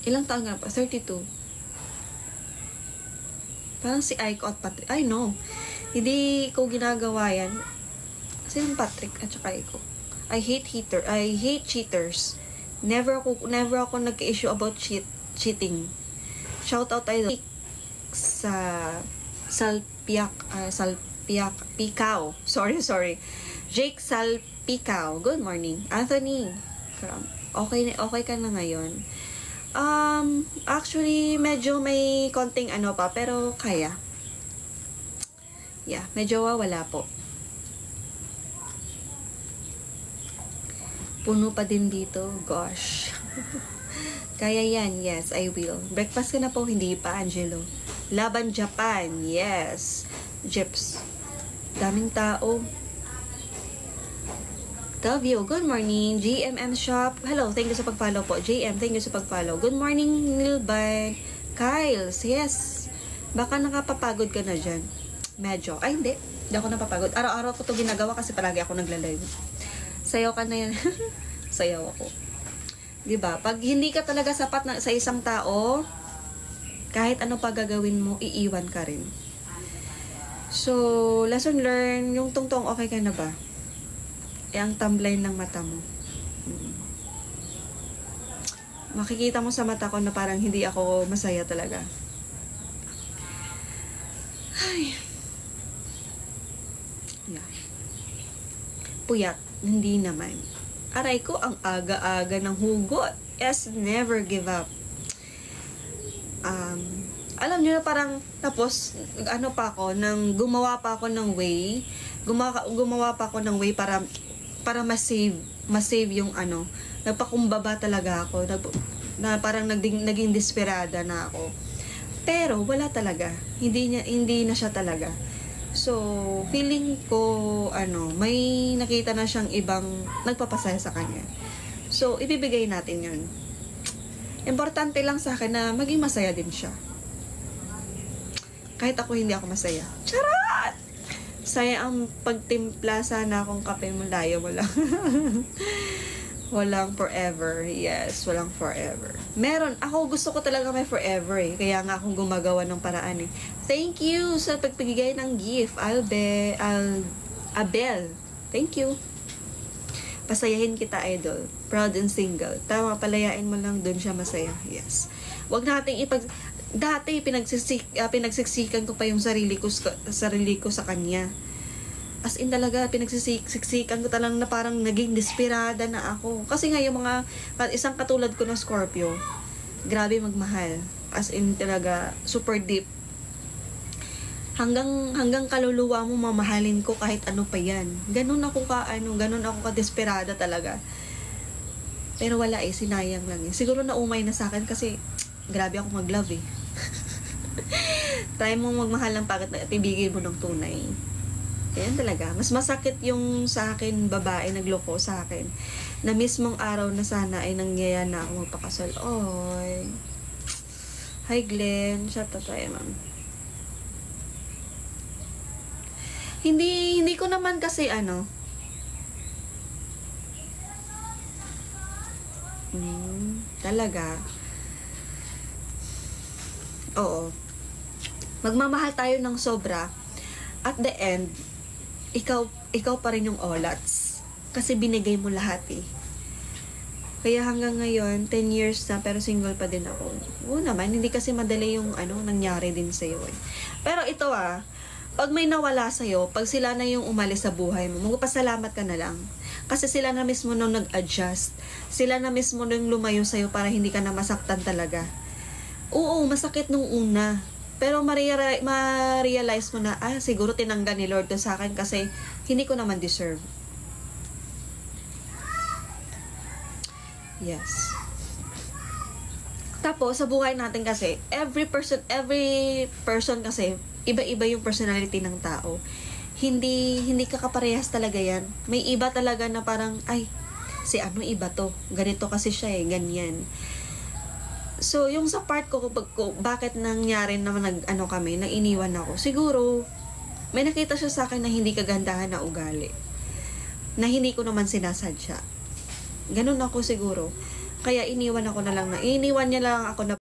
Ilang taon nga pa? 32. Parang si Aiko at Patrick. Ay, no. Hindi ko ginagawa yan. Kasi yung Patrick at saka Aiko. I hate cheaters. Never ako nag-issue about cheating. Shout out tayo sa Picao. Sorry. Jake Salpicao. Good morning. Anthony. Okay ka na ngayon. Actually, medyo may konting ano pa, pero kaya. Yeah, medyo wala po. Puno pa din dito. Gosh. Kaya yan. Yes, I will. Breakfast ka na po, hindi pa, Angelo. Laban Japan. Yes. Jeps. Daming tao. Tavio, good morning. JMM Shop. Hello, thank you sa pag-follow po. JM, thank you sa pag-follow. Good morning, Nilbay. Kyles, yes. Baka nakapapagod ka na dyan. Medyo. Ay, hindi. Hindi ako napapagod. Araw-araw ko to ginagawa kasi palagi ako nagla-live. Sayaw ka na yan. Sayaw ako. Diba? Pag hindi ka talaga sapat sa isang tao, kahit ano pa gagawin mo, iiwan ka rin. So, lesson learned. Yung tungtong, okay ka na ba? Ang tumbline ng mata mo. Makikita mo sa mata ko na parang hindi ako masaya talaga. Ay. Yeah. Puyat. Hindi naman. Aray ko, ang aga-aga ng hugot. Yes, never give up. Alam nyo na parang, tapos, ano pa ako, gumawa pa ako ng way, gumawa pa ako ng way para ma-save yung ano, nagpakumbaba talaga ako, na parang naging desperada na ako. Pero, wala talaga. Hindi na siya talaga. So, feeling ko, may nakita na siyang ibang nagpapasaya sa kanya. So, ibibigay natin yun. Importante lang sa akin na maging masaya din siya. Kahit ako hindi ako masaya. Charot! Saya ang pagtimpla, sana akong kape mo, layo mo lang. Walang forever. Yes, walang forever. Meron. Ako gusto ko talaga may forever eh. Kaya nga akong gumagawa ng paraan eh. Thank you sa pagpigay ng gift. Abel. Thank you. Pasayahin kita, idol. Proud and single. Tama, palayain mo lang, dun siya masaya. Yes. Wag nating dati pinagsiksikan ko pa yung sarili ko sa kanya. As in talaga, pinagsiksikan ko talagang na parang naging desperada na ako. Kasi nga yung isang katulad ko na Scorpio, grabe magmahal. As in talaga, super deep. Hanggang kaluluwa mo mamahalin ko kahit ano pa yan. Ganun ako ka desperada talaga. Pero wala sinayang lang eh. Siguro naumay na sa akin kasi grabe ako mag-love eh. Try mo magmahal ng pagkat na tibigin mo ng tunay. Ayan talaga. Mas masakit yung sa akin, babae nagloko sa akin. Na mismong araw na sana ay nangyaya na ako magpakasal. Oy. Hi Glenn. Shout out tayo, ma'am. Hindi ko naman kasi talaga. Oo. Magmamahal tayo ng sobra. At the end, ikaw pa rin yung olats. Kasi binigay mo lahat eh. Kaya hanggang ngayon, 10 years na, pero single pa din ako. Oo naman, hindi kasi madali yung nangyari din sa'yo eh. Pero ito pag may nawala sa'yo, pag sila na yung umalis sa buhay mo, magpasalamat ka na lang. Kasi sila na mismo nung nag-adjust. Sila na mismo nung lumayo sa'yo para hindi ka na masaktan talaga. Oo, masakit nung una. Pero ma-realize mo na, siguro tinanggal ni Lord to sa akin kasi hindi ko naman deserve. Yes. Tapos, sa buhay natin kasi, every person kasi, iba-iba yung personality ng tao. Hindi ka kaparehas talaga yan. May iba talaga na parang, si iba to. Ganito kasi siya ganyan. So, yung sa part ko, bakit nangyari naman nang iniwan ako. Siguro, may nakita siya sa akin na hindi kagandahan na ugali. Na hindi ko naman sinasadya. Ganun ako siguro. Kaya iniwan niya lang ako na